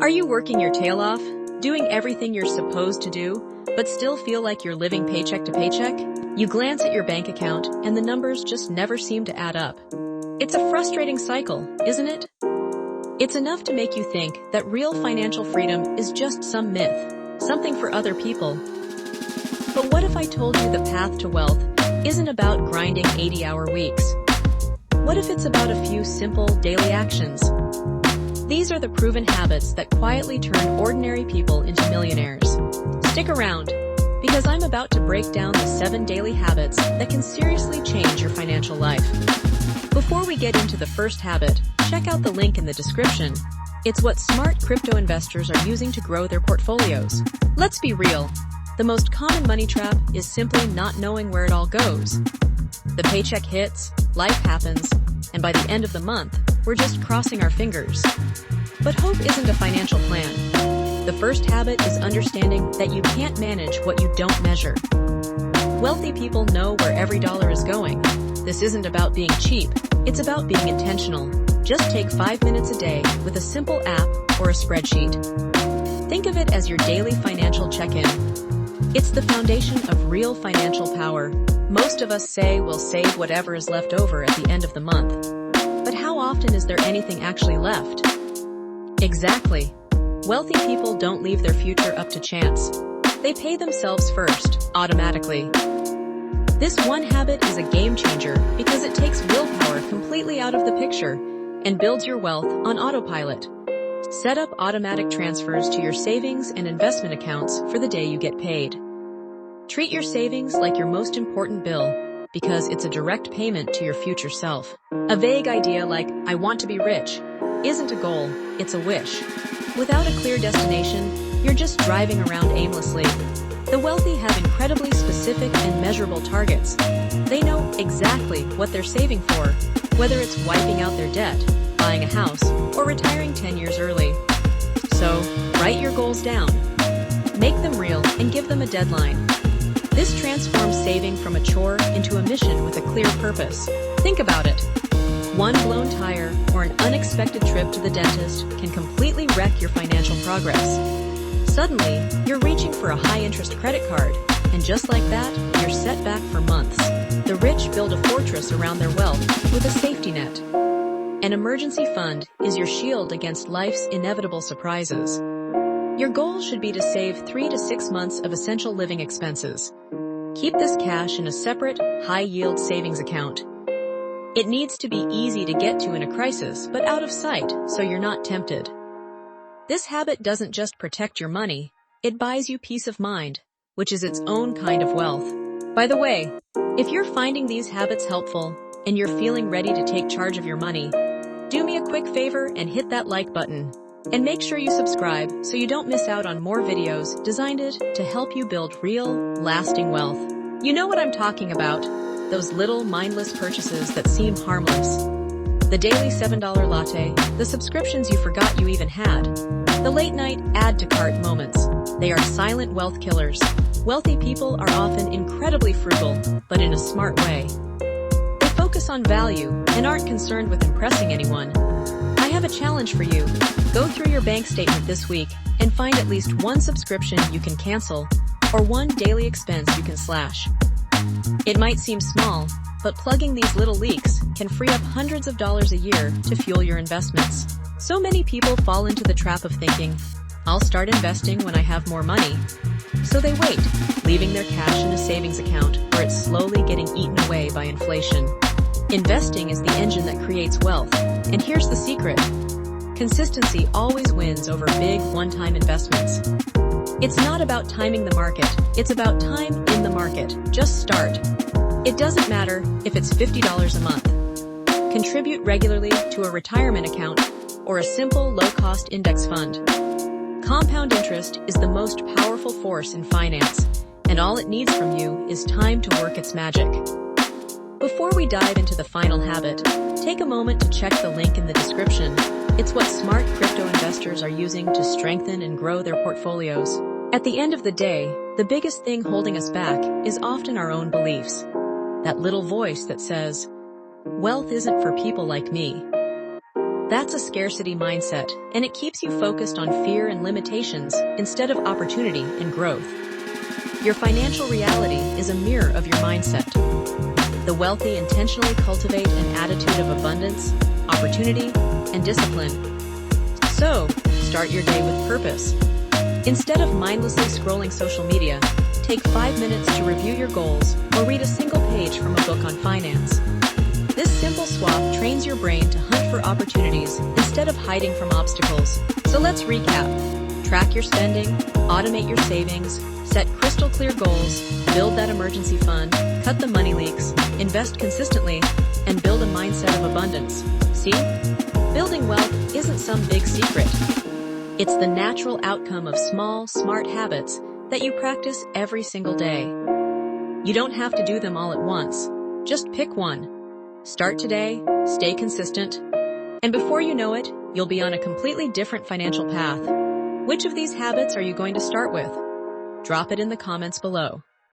Are you working your tail off, doing everything you're supposed to do, but still feel like you're living paycheck to paycheck? You glance at your bank account and the numbers just never seem to add up. It's a frustrating cycle, isn't it? It's enough to make you think that real financial freedom is just some myth, something for other people. But what if I told you the path to wealth isn't about grinding 80-hour weeks? What if it's about a few simple daily actions? These are the proven habits that quietly turn ordinary people into millionaires. Stick around, because I'm about to break down the 7 daily habits that can seriously change your financial life. Before we get into the first habit, check out the link in the description. It's what smart crypto investors are using to grow their portfolios. Let's be real. The most common money trap is simply not knowing where it all goes. The paycheck hits, life happens, and by the end of the month, we're just crossing our fingers. But hope isn't a financial plan. The first habit is understanding that you can't manage what you don't measure. Wealthy people know where every dollar is going. This isn't about being cheap, it's about being intentional. Just take 5 minutes a day with a simple app or a spreadsheet. Think of it as your daily financial check-in. It's the foundation of real financial power. Most of us say we'll save whatever is left over at the end of the month. But how often is there anything actually left? Exactly. Wealthy people don't leave their future up to chance. They pay themselves first, automatically. This one habit is a game changer because it takes willpower completely out of the picture and builds your wealth on autopilot. Set up automatic transfers to your savings and investment accounts for the day you get paid. Treat your savings like your most important bill because it's a direct payment to your future self. A vague idea like, I want to be rich, isn't a goal, it's a wish. Without a clear destination, you're just driving around aimlessly. The wealthy have incredibly specific and measurable targets. They know exactly what they're saving for, whether it's wiping out their debt, buying a house, or retiring 10 years early. So, write your goals down. Make them real and give them a deadline. This transforms saving from a chore into a mission with a clear purpose. Think about it. One blown tire or an unexpected trip to the dentist can completely wreck your financial progress. Suddenly, you're reaching for a high-interest credit card, and just like that, you're set back for months. The rich build a fortress around their wealth with a safety net. An emergency fund is your shield against life's inevitable surprises. Your goal should be to save 3 to 6 months of essential living expenses. Keep this cash in a separate, high-yield savings account. It needs to be easy to get to in a crisis, but out of sight, so you're not tempted. This habit doesn't just protect your money, it buys you peace of mind, which is its own kind of wealth. By the way, if you're finding these habits helpful and you're feeling ready to take charge of your money, do me a quick favor and hit that like button. And make sure you subscribe so you don't miss out on more videos designed to help you build real, lasting wealth. You know what I'm talking about, those little mindless purchases that seem harmless. The daily $7 latte, the subscriptions you forgot you even had, the late-night add-to-cart moments. They are silent wealth killers. Wealthy people are often incredibly frugal, but in a smart way. They focus on value and aren't concerned with impressing anyone. I have a challenge for you. Go through your bank statement this week and find at least one subscription you can cancel or one daily expense you can slash. It might seem small, but plugging these little leaks can free up hundreds of dollars a year to fuel your investments. So many people fall into the trap of thinking, I'll start investing when I have more money. So they wait, leaving their cash in a savings account where it's slowly getting eaten away by inflation. Investing is the engine that creates wealth, and here's the secret. Consistency always wins over big one-time investments. It's not about timing the market, it's about time in the market. Just start. It doesn't matter if it's $50 a month. Contribute regularly to a retirement account or a simple low-cost index fund. Compound interest is the most powerful force in finance, and all it needs from you is time to work its magic. Before we dive into the final habit, take a moment to check the link in the description. It's what smart crypto investors are using to strengthen and grow their portfolios. At the end of the day, the biggest thing holding us back is often our own beliefs. That little voice that says, wealth isn't for people like me. That's a scarcity mindset, and it keeps you focused on fear and limitations instead of opportunity and growth. Your financial reality is a mirror of your mindset. The wealthy intentionally cultivate an attitude of abundance, opportunity, and discipline. So, start your day with purpose. Instead of mindlessly scrolling social media, take 5 minutes to review your goals or read a single page from a book on finance. This simple swap trains your brain to hunt for opportunities instead of hiding from obstacles. So let's recap. Track your spending, automate your savings, set crystal clear goals, build that emergency fund, cut the money leaks, invest consistently, and build a mindset of abundance. See? Building wealth isn't some big secret. It's the natural outcome of small, smart habits that you practice every single day. You don't have to do them all at once. Just pick one. Start today, stay consistent, and before you know it, you'll be on a completely different financial path. Which of these habits are you going to start with? Drop it in the comments below.